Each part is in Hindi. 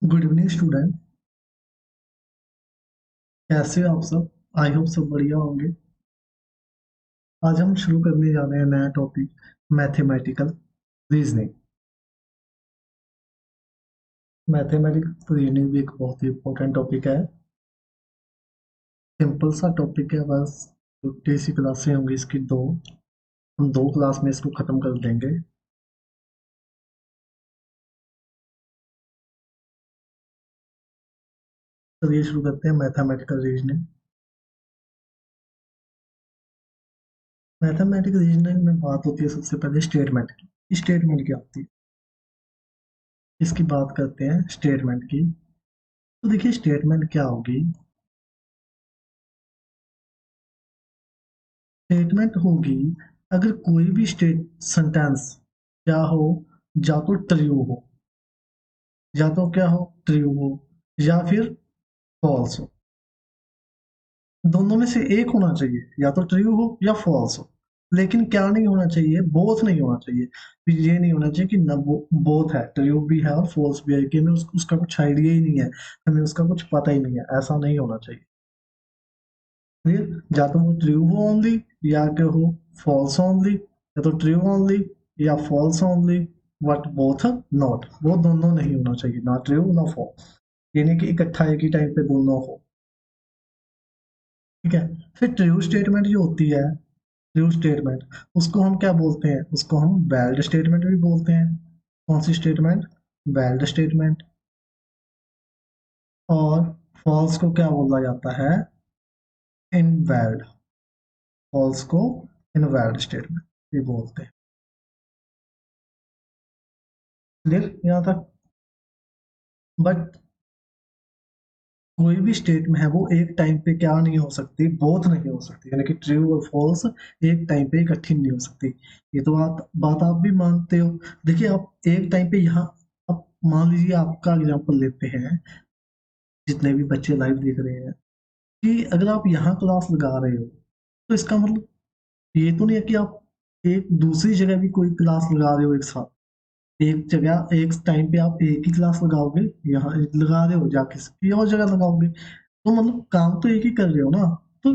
Good evening student. कैसे हो आप सब? आई होप सब बढ़िया होंगे। आज हम शुरू करने जा रहे हैं नया topic, mathematical reasoning. Mathematical reasoning भी एक बहुत ही इम्पोर्टेंट टॉपिक है। सिंपल सा टॉपिक है बस। छोटी सी क्लासें होंगी इसकी दो। हम दो क्लास में इसको खत्म कर देंगे। चलिए शुरू करते हैं मैथमेटिकल रीजनिंग। मैथमेटिकल रीजनिंग में बात होती है सबसे पहले स्टेटमेंट की। स्टेटमेंट क्या होती है इसकी बात करते हैं स्टेटमेंट की। तो देखिए स्टेटमेंट क्या होगी। स्टेटमेंट होगी अगर कोई भी स्टेट सेंटेंस क्या हो, या तो ट्रू हो, या तो क्या हो, ट्रू हो या फिर फॉल्स हो। दोनों में से एक होना चाहिए, या तो ट्रू हो या फॉल्स हो। लेकिन क्या नहीं होना चाहिए, बोथ नहीं होना चाहिए। फिर ये नहीं होना चाहिए कि न बोथ है, ट्रू भी है और फॉल्स भी है, कि हमें उसका कुछ आइडिया ही नहीं है, हमें उसका कुछ पता ही नहीं है। ऐसा नहीं होना चाहिए। क्लियर? या तो वो ट्रू हो ओनली, या क्या हो, फॉल्स ओनली, या तो ट्रू ओनली या false only, but both not. वो दोनों नहीं होना चाहिए, ना ट्रू ना फॉल्स। यानी कि इकट्ठा एक ही टाइम पे दोनों हो। ठीक है। फिर ट्रू स्टेटमेंट जो होती है, ट्रू स्टेटमेंट, उसको हम क्या बोलते हैं? उसको हम वैलिड स्टेटमेंट भी बोलते हैं। कौन सी स्टेटमेंट? Valid statement. और फॉल्स को क्या बोला जाता है? इनवैलिड। फॉल्स को इनवैलिड स्टेटमेंट भी बोलते हैं। क्लियर यहाँ तक? बट कोई भी स्टेट में है वो एक टाइम पे क्या नहीं हो सकती, बोथ नहीं हो सकती, यानी कि ट्रू और फॉल्स एक टाइम पे इकट्ठी नहीं हो सकती। ये तो बात आप भी मानते हो। देखिए आप एक टाइम पे यहाँ, आप मान लीजिए आपका एग्जांपल लेते हैं, जितने भी बच्चे लाइव देख रहे हैं, कि अगर आप यहाँ क्लास लगा रहे हो तो इसका मतलब ये तो नहीं है कि आप एक दूसरी जगह भी कोई क्लास लगा रहे हो एक साथ। एक जगह एक टाइम पे आप एक ही क्लास लगाओगे, यहाँ लगा रहे हो, जा किसी और जगह लगाओगे, तो मतलब काम तो एक ही कर रहे हो ना। तो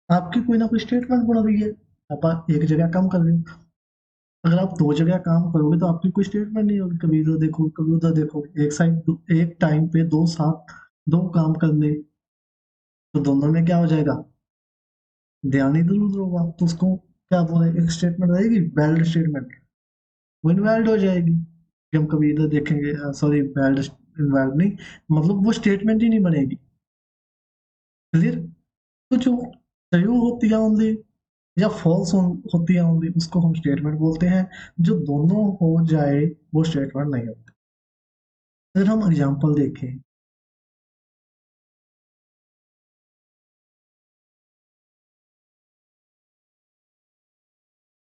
आपकी कोई ना कोई स्टेटमेंट बन रही है। आप एक जगह काम कर रहे हो। अगर आप दो जगह काम करोगे तो आपकी कोई स्टेटमेंट नहीं होगी। कभी इधर देखो कभी उधर देखो, एक साइड एक टाइम पे दो साथ दो काम करने, तो दोनों में क्या हो जाएगा, ध्यान इधर उधर होगा। तो उसको क्या बोले, एक स्टेटमेंट रहेगी वैलिड स्टेटमेंट, वो इनवैलिड हो जाएगी कि हम कभी इधर देखेंगे। सॉरी, वैलिड इनवैलिड नहीं, मतलब वो स्टेटमेंट ही नहीं बनेगी। क्लियर? तो जो ट्रू होती है ओनली या फॉल्स होती है ओनली, उसको हम स्टेटमेंट बोलते हैं। जो दोनों हो जाए वो स्टेटमेंट नहीं होती। अगर हम एग्जांपल देखें,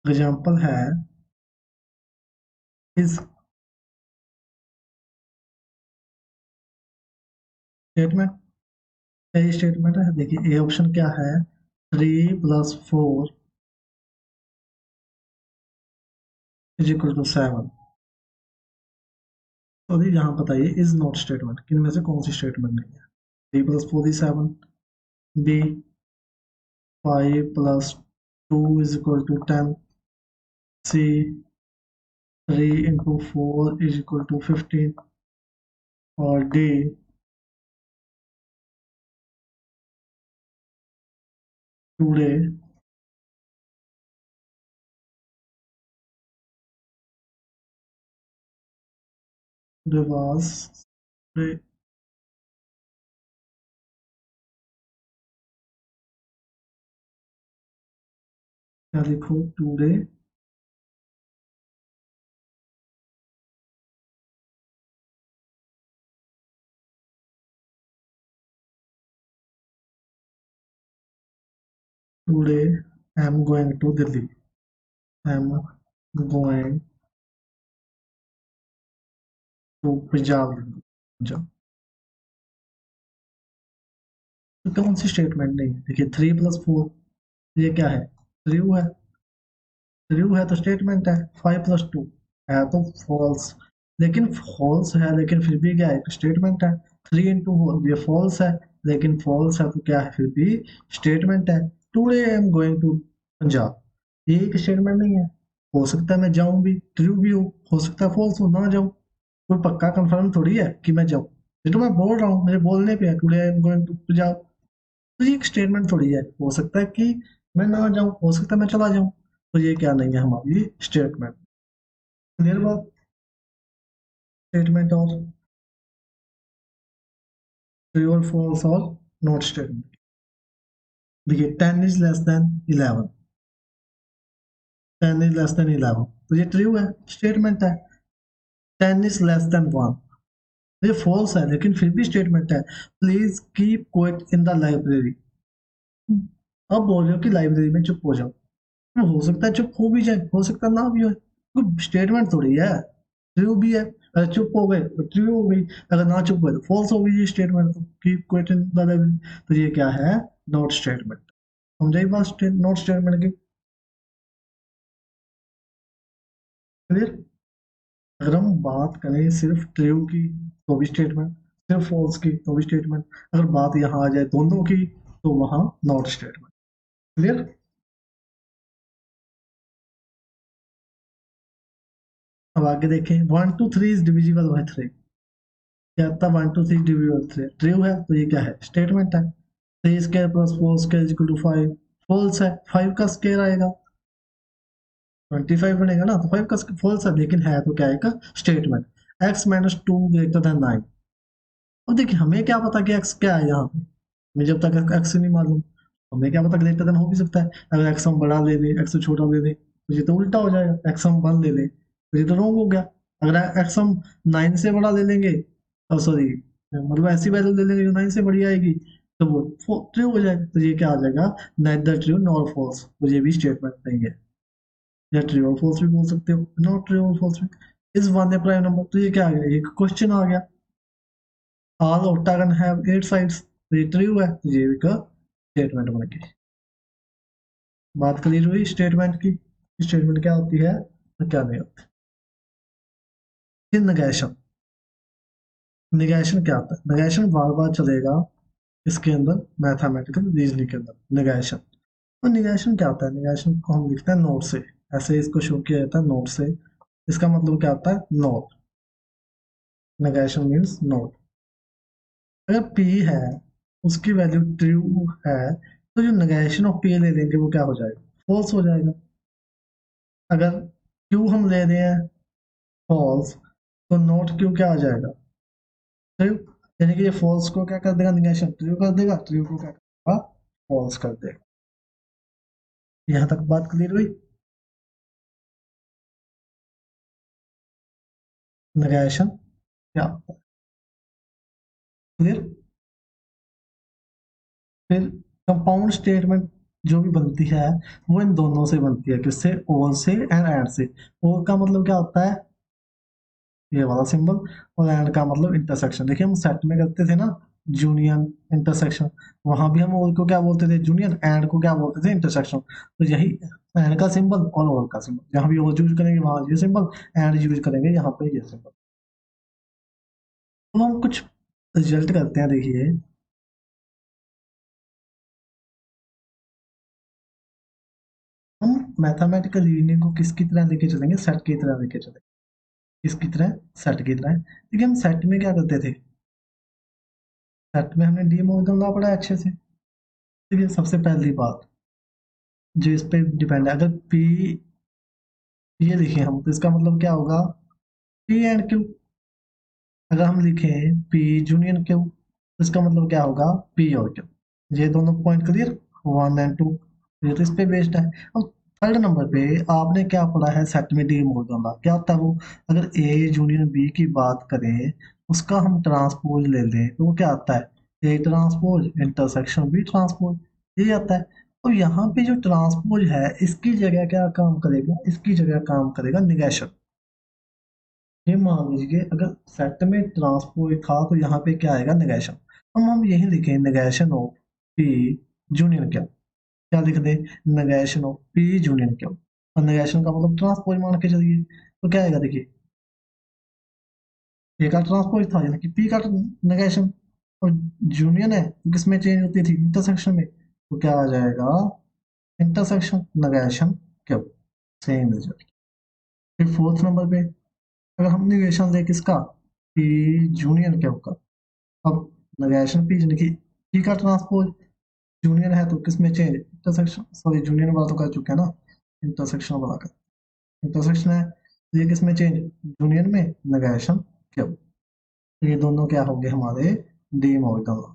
एग्जांपल है इस स्टेटमेंट। ये स्टेटमेंट है, देखिए ए ऑप्शन क्या है, 3 + 4 = 7। तो अभी यहाँ बताइए इज नॉट स्टेटमेंट, किन में से कौन सी स्टेटमेंट नहीं है? 3 + 4 = 7, बी 5 + 2 = 10, सी 3 × 4 = 15, और डी today was, क्या लिखो, today today I am going to Delhi, I am going to Punjab. Punjab. तो कौन सी स्टेटमेंट नहीं है? देखिए 3 + 4, ये क्या है, ट्रू है। ट्रू है तो स्टेटमेंट है। 5 + 2 है तो फॉल्स। लेकिन फॉल्स है, लेकिन फिर भी क्या है, एक स्टेटमेंट है। 3 into 4 ये फॉल्स है, लेकिन फॉल्स है तो क्या है, फिर भी स्टेटमेंट है। Today I am going to Punjab, ये एक स्टेटमेंट नहीं है। हो सकता है मैं जाऊं भी, ट्रू भी हो सकता है फॉल्स हो ना जाऊं, कोई पक्का कंफर्म थोड़ी है कि मैं जाऊं। ये तो मैं बोल रहा हूँ, मेरे बोलने पे है today I am going to Punjab, तो ये एक स्टेटमेंट थोड़ी है। हो सकता है कि मैं ना जाऊं, हो सकता है मैं चला जाऊं, तो ये क्या नहीं है हमारी स्टेटमेंट। क्लियर बात, स्टेटमेंट और ट्रू और फॉल्स और नॉट स्टेटमेंट। देखिए 10 is less than 11, 10 is less than 11, तो ये ट्रू है, स्टेटमेंट है। 10 is less than 1, ये फॉल्स है, लेकिन फिर भी स्टेटमेंट है। Please keep quiet in the library, अब बोल रहे हो कि लाइब्रेरी में चुप हो जाओ, तो हो सकता है चुप हो भी जाए, हो सकता है ना भी हो, कोई स्टेटमेंट थोड़ी है। ट्रू भी है, अगर चुप हो गए तो ट्रू हो गई, अगर ना चुप हुए तो फॉल्स हो गई ये स्टेटमेंट, तो keep quiet in the library, तो ये क्या है, नॉट स्टेटमेंट। समझाई बात नॉट स्टेटमेंट की, क्लियर। अगर हम बात करें सिर्फ ट्रू की तो भी स्टेटमेंट, सिर्फ फॉल्स की तो भी स्टेटमेंट, अगर बात यहाँ आ जाए दोनों की तो वहां नॉट स्टेटमेंट। क्लियर। अब आगे देखें, 1 to 3 इज डिविजिबल बाय 3, क्या था 1 to 3 डिविजिबल 3, ट्रू है तो ये क्या है, स्टेटमेंट है। 3 square plus 4 square equal to 5, false है, 5 का स्क्वायर आएगा 25 बनेगा ना, तो 5 का फॉल्स है, लेकिन है तो क्या आएगा, स्टेटमेंट। x - 2 > 9, अब देखिए हमें क्या पता कि एक्स क्या है यहाँ पे, हमें जब तक एक्स नहीं मालूम, हमें क्या पता ग्रेटर देन हो भी सकता है। अगर एक्स हम बड़ा ले लें, एक्स छोटा ले लें, तो ये तो उल्टा हो जाएगा, एक्स हम 1 ले लें तो ये तो रॉन्ग हो गया। अगर एक्स हम 9 से बड़ा ले लेंगे, सॉरी, मतलब ऐसी वैल्यू ले लेंगे जो 9 से बड़ी आएगी, तो वो ट्रू हो जाएगा, तो ये क्या आ जाएगा, नाइदर ट्रू नॉर फॉल्स, तो ये भी स्टेटमेंट नहीं है। या ट्रू और फॉल्स भी बोल सकते हो, नॉट ट्रू और फॉल्स भी। इस वन है प्राइम नंबर, तो ये क्या आ गया, एक क्वेश्चन आ गया। ऑल octagon have 8 sides, तो ये ट्रू है, तो ये एक स्टेटमेंट बन गई। बात क्लियर हुई स्टेटमेंट की, स्टेटमेंट क्या होती है और क्या नहीं होती। फिर नेगेशन, नेगेशन क्या होता है, नेगेशन बार बार चलेगा इसके अंदर, मैथमेटिकल रीजनिंग के अंदर नेगेशन। और नेगेशन क्या होता है, नेगेशन को हम लिखते हैं नोट से, ऐसे इसको शो किया जाता है नोट से। इसका मतलब क्या होता है, नोट, नेगेशन मीन्स नोट। अगर p है, उसकी वैल्यू ट्रू है, तो जो नेगेशन ऑफ p ले लेंगे वो क्या हो जाएगा, फॉल्स हो जाएगा। अगर q हम ले रहे हैं फॉल्स, तो नॉट q क्या आ जाएगा, ट्रू। यानी कि ये फॉल्स को क्या कर देगा, नेगेशन ट्रू कर देगा, ट्रू को क्या करेगा, फॉल्स कर देगा। यहाँ तक बात क्लियर हुई। नेगेशन क्या, क्लियर। फिर कंपाउंड स्टेटमेंट जो भी बनती है, वो इन दोनों से बनती है, किससे, और से एंड से। और का मतलब क्या होता है, ये वाला सिंबल, और एंड का मतलब इंटरसेक्शन। देखिए हम सेट में करते थे ना, जूनियन इंटरसेक्शन, वहां भी हम और को क्या बोलते थे, जूनियन, एंड को क्या बोलते थे, इंटरसेक्शन। तो यही एंड का सिंबल और का सिंबल, जहां भी और यूज करेंगे वहां ये सिंबल, एंड यूज करेंगे यहाँ पे ये सिंबल। तो हम कुछ रिजल्ट करते हैं, देखिए हम मैथमेटिकल रीजनिंग को किसकी तरह लेके चलेंगे, सेट की तरह लेके चलेंगे। किसकी तरह, सेट की तरह। देखिए हम सेट में क्या करते थे, सेट में हमने डी मॉर्गन लॉ पढ़ा है अच्छे से। देखिए सबसे पहली बात जो इस पे डिपेंड है, अगर पी ये लिखे हम, तो इसका मतलब क्या होगा, पी एंड क्यू। अगर हम लिखें पी यूनियन क्यू, तो इसका मतलब क्या होगा, पी और क्यू। ये दोनों पॉइंट क्लियर, 1 और 2, ये तो इस पे बेस्ड है। अब थर्ड नंबर पे आपने क्या पढ़ा है, सेट में डी मॉर्गन लॉ क्या होता है वो, अगर ए यूनियन बी की बात करें, उसका हम ट्रांसपोज ले लें, तो वो क्या आता है, A transpose intersection B transpose, ये आता है। तो यहाँ पे जो ट्रांसपोज है, इसकी जगह क्या काम करेगा, इसकी जगह काम करेगा निगेशन। ये मान लीजिए अगर सेट में ट्रांसपोज था, तो यहाँ पे क्या आएगा, नेगेशन। हम यही लिखें, नेगेशन ऑफ पी जूनियर क्या, क्या लिख दे, नेगेशन ऑफ पी जूनियर क्या। और नेगेशन का मतलब ट्रांसपोज मान के चलिए, तो क्या आएगा देखिए, ए का ट्रांसपोज था, यानी कि पी का नेगेशन, और यूनियन है तो किसमें चेंज होती थी, इंटरसेक्शन में, तो क्या आ जाएगा, intersection negation Q, same result. फिर फोर्थ नंबर पे अगर हम निगेशन ले किसका, पी यूनियन क्यू का, अब नेगेशन पी यानी कि पी का ट्रांसपोज जूनियर है तो किसमें चेंज, इंटरसेक्शन, सॉरी जूनियर वाला तो कर चुके हैं ना, इंटरसेक्शन वाला का, इंटरसेक्शन है तो ये किसमें चेंज, जूनियर में, नेगेशन क्यू। तो ये दोनों क्या हो गए हमारे, डी मॉर्गन लॉ।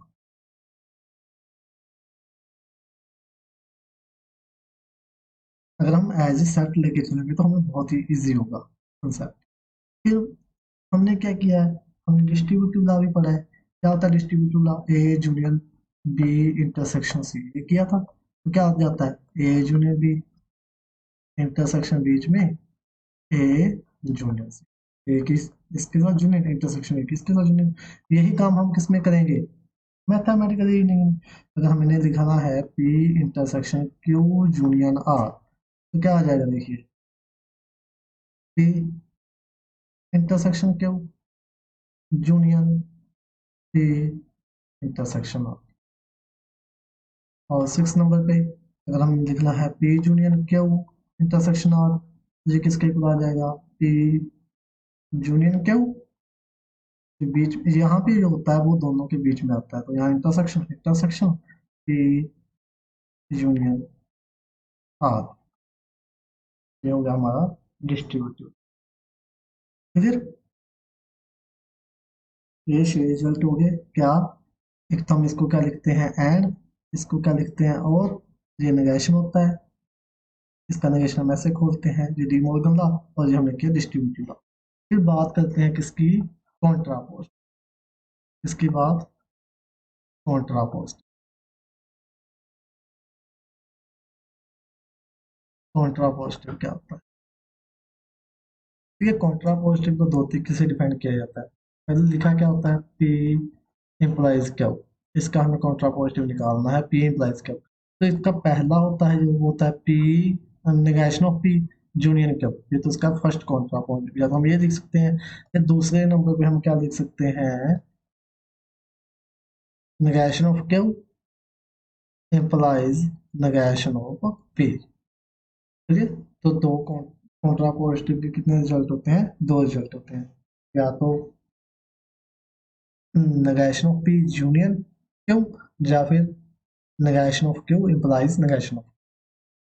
अगर हम एज ए सेट लेके चलेंगे तो हमें बहुत ही इजी होगा कंसेप्ट। फिर हमने क्या किया है, हमने डिस्ट्रीब्यूटिव लॉ भी पढ़ा है, क्या होता है डिस्ट्रीब्यूटिव लॉ, ए जूनियर बी इंटरसेक्शन सी, ये किया था, तो क्या हो जाता है, ए जूनियर बी इंटरसेक्शन बीच में ए जूनियर से, ए किस इसके साथ जूनियर इंटरसेक्शन ए किसके साथ जूनियर, यही काम हम किस में करेंगे, मैथमेटिकली नहीं। अगर हमने दिखाना है पी इंटरसेक्शन क्यू जूनियर आर, तो क्या आ जाएगा देखिए, पी इंटरसेक्शन क्यू जूनियर पी इंटरसेक्शन आर। और सिक्स नंबर पे अगर हम लिखना है पी जूनियर क्यू इंटरसेक्शन आर, ये किसके इक्वल आ जाएगा, पी जूनियर क्यू, बीच यहाँ पे जो होता है वो दोनों के बीच में आता है, तो यहाँ intersection intersection P union R, ये हो गया हमारा डिस्ट्रीब्यूटिव। फिर ये रिजल्ट हो गए क्या, एक तो हम इसको क्या लिखते हैं एंड, इसको क्या लिखते हैं और, ये नेगेशन होता है, इसका नेगेशन हम ऐसे खोलते हैं, ये डी मॉर्गन लॉ, और ये हमने किया डिस्ट्रीब्यूटिव लॉ। फिर बात करते हैं किसकी, कॉन्ट्रापोस्ट, इसकी बात कॉन्ट्रापोस्ट, कॉन्ट्रापोस्टिव क्या होता है, ये कॉन्ट्रापोस्टिव को दो तरीके से डिफाइन किया जाता है। पहले लिखा क्या होता है, पी इम्प्लाइज क्या, इसका हमें कॉन्ट्रापोस्टिव निकालना है, पी इम्प्लाइज क्या, तो इसका पहला होता है जो होता है P negation of P junior क्या, ये तो इसका फर्स्ट कॉन्ट्रापोस्टिव, या तो हम ये लिख सकते हैं, या दूसरे नंबर पे हम क्या लिख सकते हैं, negation of Q implies negation of P. ठीक है, तो दो कॉन्ट्रापोस्टिव के कितने रिजल्ट होते हैं, दो रिजल्ट होते हैं, या तो negation of P union Q, या फिर negation of Q implies negation of.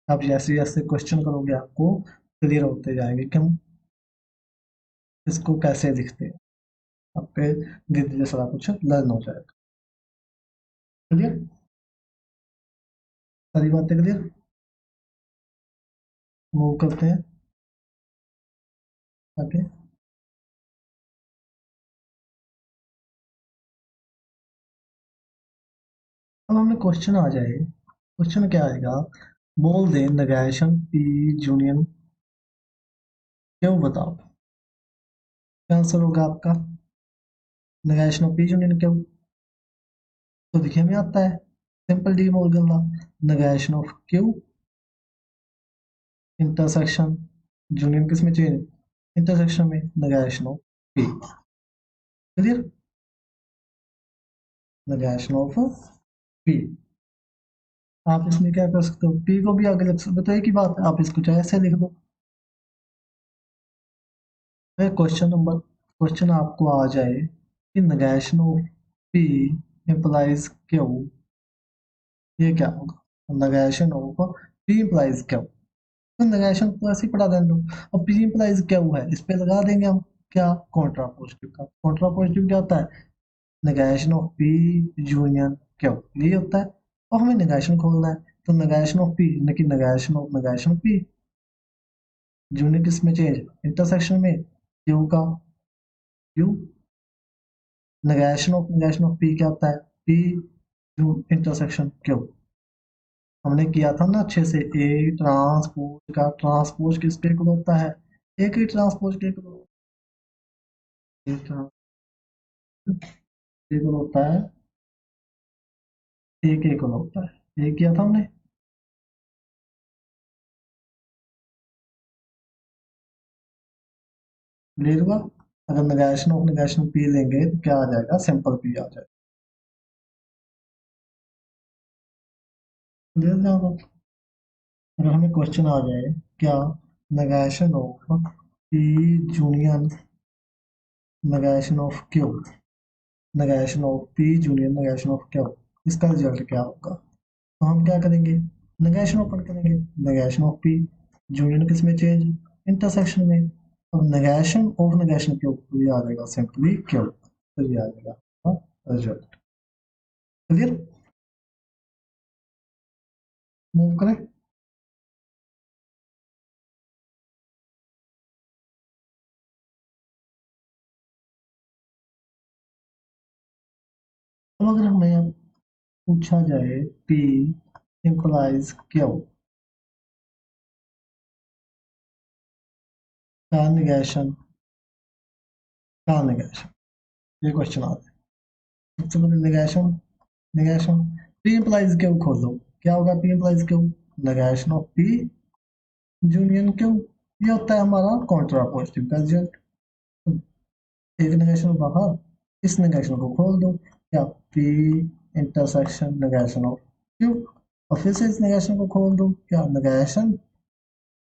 आप जैसे जैसे क्वेश्चन करोगे आपको क्लियर होते जाएंगे कि हम इसको कैसे लिखते हैं, आपके धीरे धीरे सारा कुछ लर्न हो जाएगा। क्लियर, सारी बातें क्लियर, मूव करते हैं आगे। अब हमें क्वेश्चन आ जाए, क्वेश्चन क्या आएगा, बोल दे नेगेशन पी यूनियन क्यों, बताओ क्या आंसर होगा आपका, नेगेशन ऑफ पी यूनियन क्यों, तो देखिए हमें आता है simple De Morgan law, negation of Q intersection union किस में चेंज, इंटरसेक्शन में, negation of P. Clear, negation of P, आप इसमें क्या कर सकते हो, पी को भी आगे लग सकते हो, तो एक ही बात है, आप इसको चाहे ऐसे लिख दो। फिर क्वेश्चन आपको आ जाए कि negation of P implies Q, ये क्या होगा, negation of P implies Q, तो नेगेशन तो ऐसे ही पढ़ा देंगे लोग, और पी इम्प्लाइज क्या हुआ है, इस पे लगा देंगे हम क्या, कॉन्ट्रापोजिटिव का, कॉन्ट्रापोजिटिव क्या होता है, negation of P union Q, यही होता है, और हमें नेगेशन खोलना है, तो नेगेशन ऑफ पी यानी कि नेगेशन ऑफ पी यूनियन किस में चेंज, इंटरसेक्शन में, क्यू का क्यू, नेगेशन ऑफ पी क्या होता है, पी इंटरसेक्शन क्यू, हमने किया था ना अच्छे से, ए ट्रांसपोज का ट्रांसपोज किस पे इक्वल होता है, एक ही ट्रांसपोज के इक्वल इक्वल होता है, ए के इक्वल होता है, ये किया था हमने। क्लियर हुआ, अगर नेगेशन पी लेंगे तो क्या आ जाएगा, सिंपल पी आ जाएगा। क्लियर यहाँ पर? अगर हमें क्वेश्चन आ जाए क्या, negation of P junior negation of Q, negation of P junior negation of Q, इसका रिजल्ट क्या होगा? तो हम क्या करेंगे, नेगेशन ओपन करेंगे, नेगेशन ऑफ पी जूनियर किस में चेंज, इंटरसेक्शन में। अब नेगेशन ऑफ नेगेशन क्यू, तो ये आ जाएगा सिंपली क्यू, तो ये आ जाएगा रिजल्ट। क्लियर? मूव करें। अब अगर हमें पूछा जाए पी इंप्लाइज क्यू का नेगेशन, का नेगेशन, ये क्वेश्चन आता है। सबसे पहले negation, negation P implies Q खोल दो, क्या होगा P implies Q, negation of P union Q, ये होता है हमारा कॉन्ट्रा पॉजिटिव का रिजल्ट। एक नेगेशन बाहर, इस नेगेशन को खोल दो, क्या P intersection negation of Q, और फिर से इस नेगेशन को खोल दो, क्या नेगेशन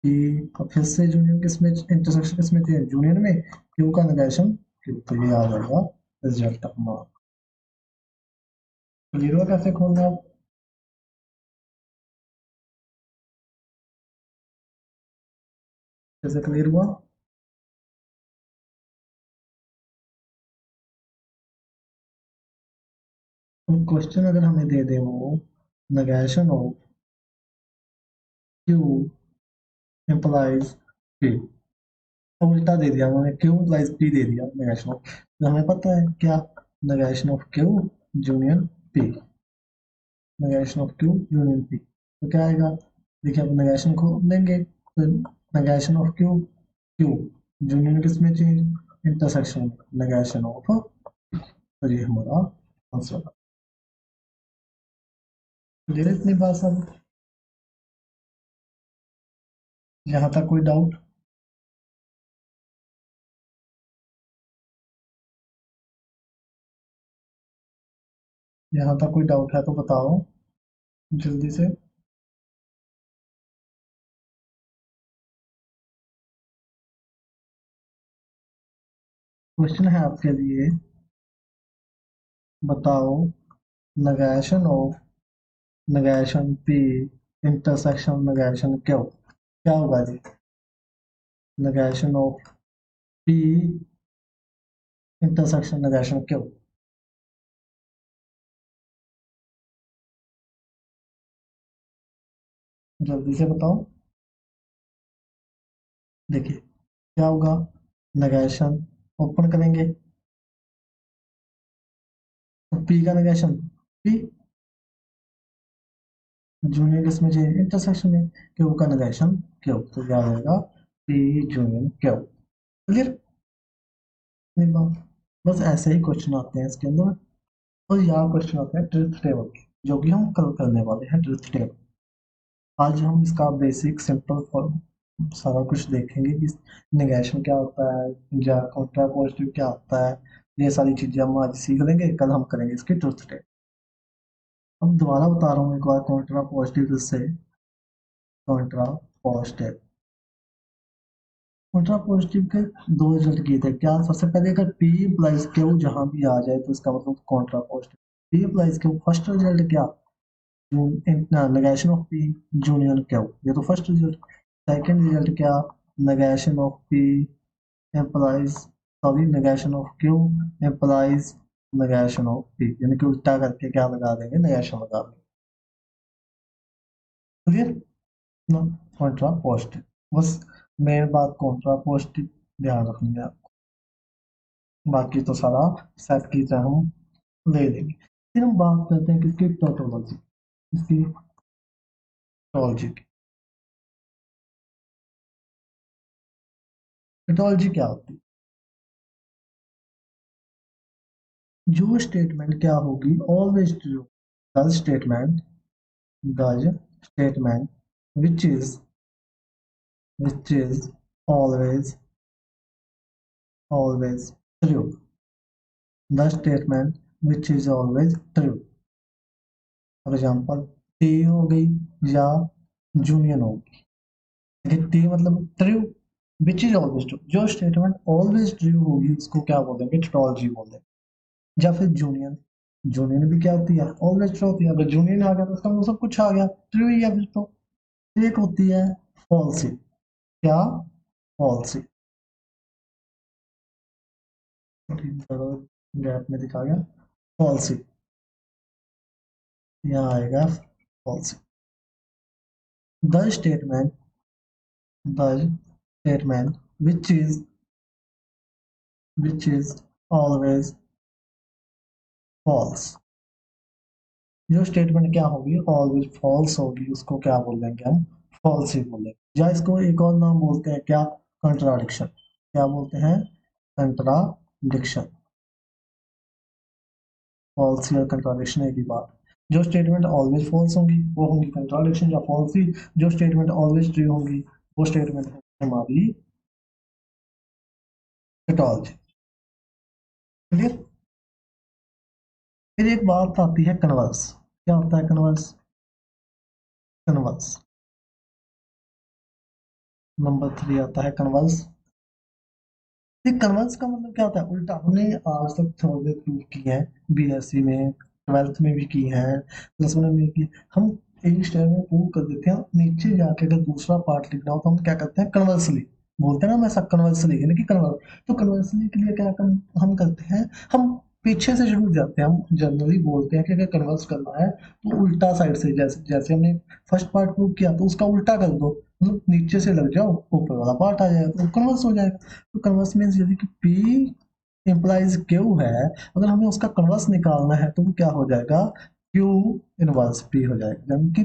पी, और फिर से जूनियर किसमें इंटरसेक्शन किसमें थे, जूनियर में, क्यू का नेगेशन क्यू, तो ये आ जाएगा रिजल्ट हमारा। क्लियर हुआ कैसे खोलना है? कैसे क्लियर हुआ? क्वेश्चन अगर हमें दे दे वो negation of Q implies P, तो उल्टा दे दिया उन्होंने, क्यू इम्प्लाइज पी दे दिया नेगेशन ऑफ, तो हमें पता है क्या, negation of Q union P, negation of Q union P, तो क्या आएगा, देखिए अब नेगेशन को लेंगे, तो negation of Q Q union किसमें चेंज, इंटरसेक्शन नेगेशन ऑफ, तो ये हमारा आंसर है। क्लियर इतनी बात सब, यहाँ तक कोई डाउट? यहाँ तक कोई डाउट है तो बताओ जल्दी से। क्वेश्चन है आपके लिए, बताओ negation of negation P intersection negation Q, क्या होगा जी, negation of P intersection negation Q, जल्दी से बताओ। देखिए क्या होगा, नेगेशन ओपन करेंगे, तो पी का नेगेशन पी जूनियर किसमें चाहिए, इंटरसेक्शन में, क्यू का नेगेशन क्यू, तो क्या रहेगा पी जूनियर क्यू। क्लियर? बस ऐसे ही क्वेश्चन आते हैं इसके अंदर। और यहाँ क्वेश्चन आते हैं ट्रुथ टेबल के, जो कि हम कल करने वाले हैं ट्रुथ टेबल। आज हम इसका बेसिक सिंपल फॉर्म सारा कुछ देखेंगे कि नेगेशन क्या होता है या काउंटर पॉजिटिव क्या होता है, ये सारी चीजें हम आज सीख लेंगे, कल हम करेंगे इसकी ट्रुथ टेबल। अब दोबारा बता रहा हूँ एक बार, काउंटर पॉजिटिव से, काउंटर पॉजिटिव, काउंटर पॉजिटिव के दो रिजल्ट किए थे क्या, सबसे पहले अगर पी प्लस क्यू जहां भी आ जाए तो इसका मतलब counter positive, P plus Q first result क्या, नेगेशन ऑफ पी जूनियर क्यू, ये तो फर्स्ट रिजल्ट। सेकंड रिजल्ट क्या, negation of P implies, sorry negation of Q implies negation of P, यानी कि उल्टा करके क्या लगा देंगे, नेगेशन लगा देंगे। क्लियर ना? कॉन्ट्रा पॉजिटिव, बस मेन बात कॉन्ट्रा पॉजिटिव ध्यान रखनी है, बाकी तो सारा सेट की तरह हम ले लेंगे। फिर हम बात करते हैं किसकी, टोटोलॉजी, इसकी टोलॉजी की। टोटोलॉजी क्या होती है, जो स्टेटमेंट क्या होगी, always true, does statement, does statement which is always always true, the statement which is always true। For example T हो गई या यूनियन होगी, लेकिन टी मतलब true, which is always true. जो स्टेटमेंट ऑलवेज ट्रू होगी उसको क्या बोल देंगे, टोटोलॉजी बोल देंगे। या फिर यूनियन, यूनियन भी क्या होती है, ऑलवेज ट्रू होती है। अगर यूनियन आ गया तो उसका मतलब सब कुछ आ गया, ट्रू ही है फिर तो। एक होती है फॉल्सी, क्या, फॉल्सी, गैप में दिखा गया फॉल्सी, यहाँ आएगा falsies. The statement, the statement which is always false। जो स्टेटमेंट क्या होगी, ऑलवेज फॉल्स होगी, उसको क्या बोल देंगे हम, फॉल्स ही बोल देंगे। या इसको एक और नाम बोलते हैं क्या, कंट्राडिक्शन। क्या बोलते हैं, कंट्राडिक्शन। फॉल्स और कंट्राडिक्शन एक ही बात। जो स्टेटमेंट ऑलवेज फॉल्स होंगी वो होंगी कंट्राडिक्शन या फॉल्सी। जो स्टेटमेंट ऑलवेज ट्रू होंगी वो स्टेटमेंट होगी हमारी टोटोलॉजी। क्लियर। फिर एक बात आती है कन्वर्स। क्या होता है कन्वर्स, कन्वर्स नंबर 3 आता है कन्वर्स। ये कन्वर्स का मतलब क्या होता है, उल्टा। हमने आज तक थोड़े प्रूव की है, बीएससी में, ट्वेल्थ में भी की है, प्लस वन में भी की। हम एक स्टेप में प्रूव कर देते हैं, नीचे जाके अगर दूसरा पार्ट लिखना हो तो हम क्या करते हैं, कन्वर्सली बोलते हैं ना, हमेशा कन्वर्सली यानी कि कन्वर्ट। तो कन्वर्सली के लिए क्या हम करते हैं, हम पीछे से शुरू जाते हैं। हम जनरली बोलते हैं कि अगर कन्वर्स करना है तो उल्टा साइड से, जैसे जैसे हमने फर्स्ट पार्ट प्रूव किया तो उसका उल्टा कर दो, मतलब नीचे से लग जाओ, ऊपर वाला पार्ट आ जाएगा तो कन्वर्स हो जाएगा। तो कन्वर्स मीन्स यदि कि P इम्प्लाइज Q है, अगर हमें उसका कन्वर्स निकालना है तो वो क्या हो जाएगा, Q इनवर्स P हो जाएगा। यानी कि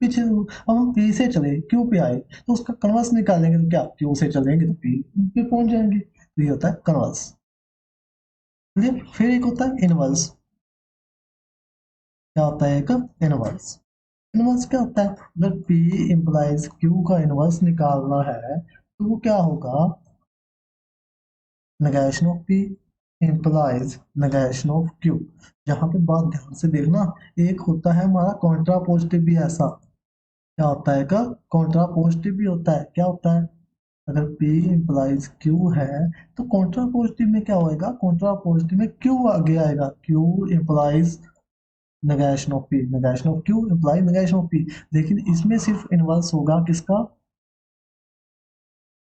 पीछे अब हम P से चले Q पे आए तो उसका कन्वर्स निकालेंगे तो क्या, Q से चलेंगे तो P पे पहुंच जाएंगे। तो ये होता है कन्वर्स। फिर एक होता है इनवर्स। क्या होता है एक इनवर्स, इनवर्स क्या होता है, अगर P इम्प्लाइज Q का इनवर्स निकालना है तो वो क्या होगा, negation of P implies negation of Q। यहाँ पे बात ध्यान से देखना, एक होता है हमारा कॉन्ट्रा पॉजिटिव भी ऐसा। क्या होता है का, कॉन्ट्रा पॉजिटिव भी होता है। क्या होता है, अगर P implies Q है तो कॉन्ट्रा पॉजिटिव में क्या होएगा, कॉन्ट्रा पॉजिटिव में Q आगे आएगा। Q implies negation of P, negation of Q implies negation of P। लेकिन इसमें सिर्फ इनवर्स होगा किसका,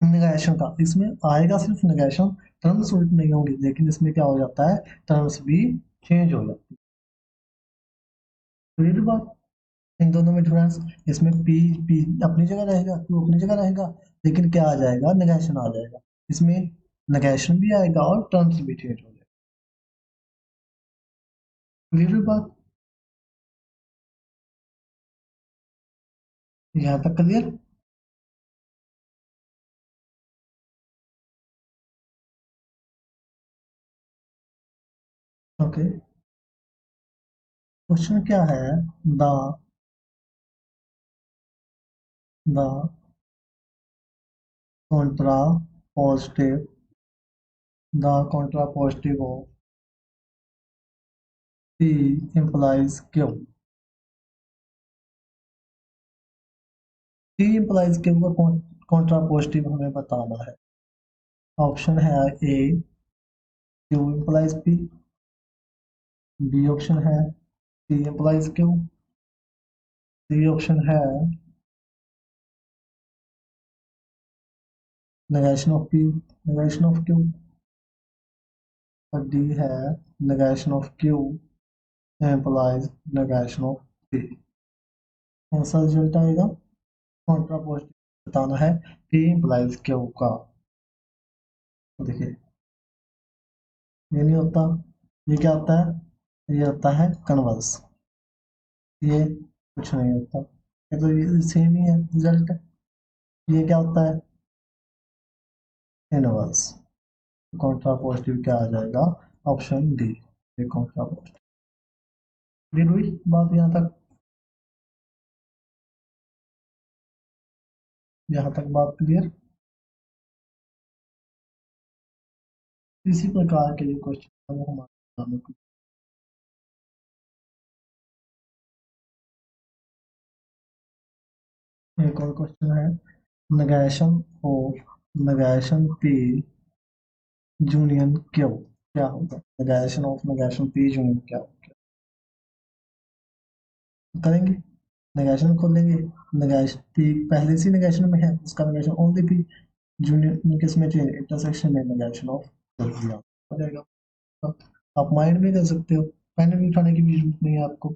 नेगेशन का। इसमें आएगा सिर्फ नेगेशन, टर्म्स उल्ट नहीं होंगी। लेकिन इसमें क्या हो जाता है, टर्म्स भी चेंज हो जाती है। तो ये भी बात, इन दोनों में डिफरेंस। इसमें पी पी अपनी जगह रहेगा, क्यू अपनी जगह रहेगा, लेकिन क्या आ जाएगा, नेगेशन आ जाएगा। इसमें नेगेशन भी आएगा और टर्म्स भी चेंज हो जाएगा। ये भी बात, यहाँ तक क्लियर। ओके, क्वेश्चन क्या है, the the contrapositive, the contrapositive of P implies Q. P implies Q का कॉन्ट्रा पॉजिटिव हमें बताना है। ऑप्शन है A, Q implies P. B option है P implies Q. C option है negation of P, negation of Q. और डी है negation of Q implies negation of P. कौन सा रिजल्ट आएगा, कॉन्ट्रा पॉजिटिव बताना है पी implies क्यू का। तो देखिए ये नहीं होता, ये क्या होता है, ये होता है कन्वर्स। ये कुछ नहीं होता, ये तो ये सेम ही है रिजल्ट। ये क्या होता है, इनवर्स। कॉन्ट्रा पॉजिटिव क्या आ जाएगा, ऑप्शन डी, ये कॉन्ट्रा पॉजिटिव। क्लियर हुई बात यहाँ तक, यहाँ तक बात क्लियर। इसी प्रकार के जो क्वेश्चन है वो हमारे एग्जाम में एक और क्वेश्चन है, negation of negation p union Q क्या होगा? negation of negation p union क्या होगा? करेंगे, negation खोल लेंगे, negation p पहले से negation में है, उसका negation ओनली p यूनियन किसमें चाहिए? इंटरसेक्शन में negation ऑफ दिया हो जाएगा। आप माइंड भी कर सकते हो, पेन भी उठाने की भी जरूरत नहीं है आपको।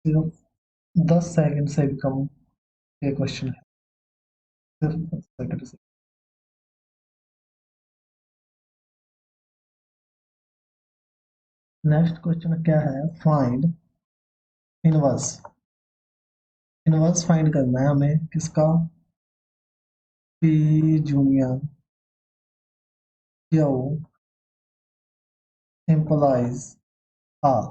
सिर्फ 10 सेकंड से भी कम ये क्वेश्चन है, सिर्फ 10 सेकंड से। नेक्स्ट क्वेश्चन क्या है? Find inverse. इनवर्स फाइंड करना है हमें किसका? P union Q implies R.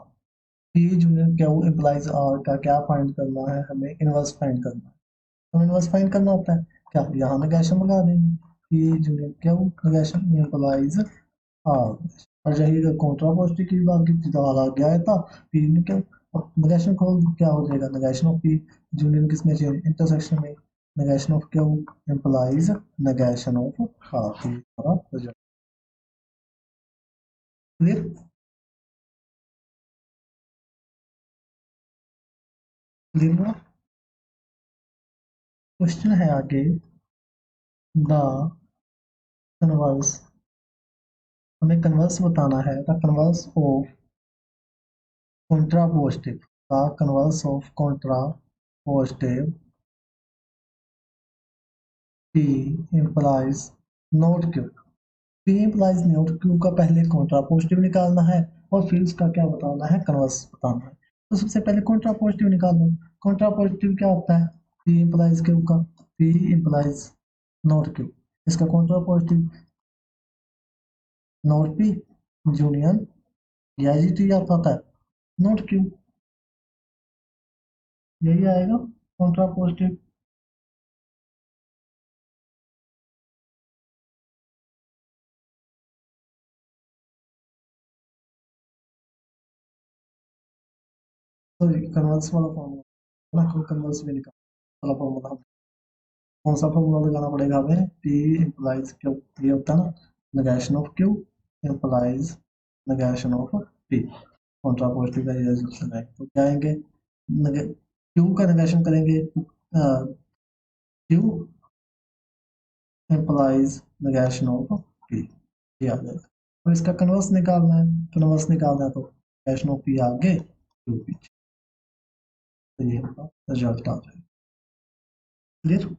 P union Q implies R का क्या फाइंड करना है? हमें इनवर्स फाइंड करना है। तो इनवर्स फाइंड करना होता है क्या? यहाँ नेगेशन लगा देंगे, P union Q negation implies R. और यही अगर कॉन्ट्रापोजिटिव की बात की तो आ गया था पी यूनियन क्यू। नेगेशन खोल क्या हो जाएगा? नेगेशन ऑफ पी यूनियन किसमें चाहिए? इंटरसेक्शन में। Negation of Q implies negation of R. हमारा रिजल्ट क्लियर। क्लियर हुआ? क्वेश्चन है आगे, द कन्वर्स। हमें कन्वर्स बताना है, the converse of contrapositive, the converse of contrapositive P implies not Q। P implies not Q का पहले contrapositive निकालना है और फिर उसका क्या बताना है? कन्वर्स बताना है। तो सबसे पहले contrapositive निकालो। contrapositive क्या होता है? P implies Q का, P implies not Q। इसका contrapositive not P यूनियन या आता है not Q, यही आएगा contrapositive। सॉरी, कन्वर्स वाला फॉर्मूला ना, कन्वर्स भी निकाल वाला फॉर्मूला। कौन सा फॉर्मूला लगाना पड़ेगा हमें? पी इम्प्लाइज क्यू, ये होता है ना negation of Q implies negation of P. Contra positive का रिजल्ट लगाएंगे तो क्या आएंगे? क्यू का नेगेशन करेंगे, Q implies negation of P, ये आ जाएगा। और इसका कन्वर्स निकालना है, कन्वर्स निकालना है तो नेगेशन ऑफ पी आगे क्यू पीछे, तो ये हमारा रिजल्ट आ जाएगा। क्लियर?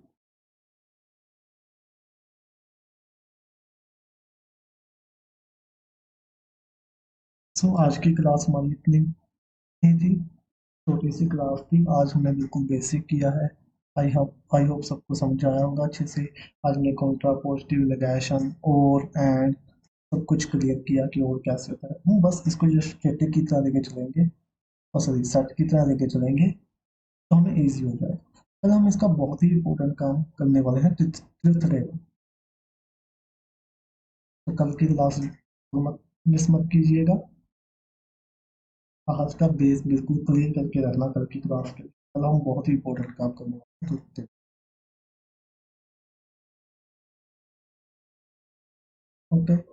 सो आज की क्लास हमारी इतनी ही थी, छोटी सी क्लास थी। आज हमने बिल्कुल बेसिक किया है। आई होप सबको समझ आया होगा अच्छे से। आज हमने कॉन्ट्रा पॉजिटिव नेगेशन और एंड सब कुछ क्लियर किया कि और कैसे होता है। हम बस इसको जो स्टैटिक की तरह लेके चलेंगे, और सॉरी सेट की तरह लेके चलेंगे तो हमें ईजी हो जाएगा। कल हम इसका बहुत ही इंपॉर्टेंट काम करने वाले हैं, ट्रिथ टेबल। तो कल की क्लास मत मिस मत कीजिएगा। आज का बेस बिल्कुल क्लियर करके रखना कल की क्लास के लिए। कल हम बहुत ही इंपॉर्टेंट काम करने वाले हैं। ओके।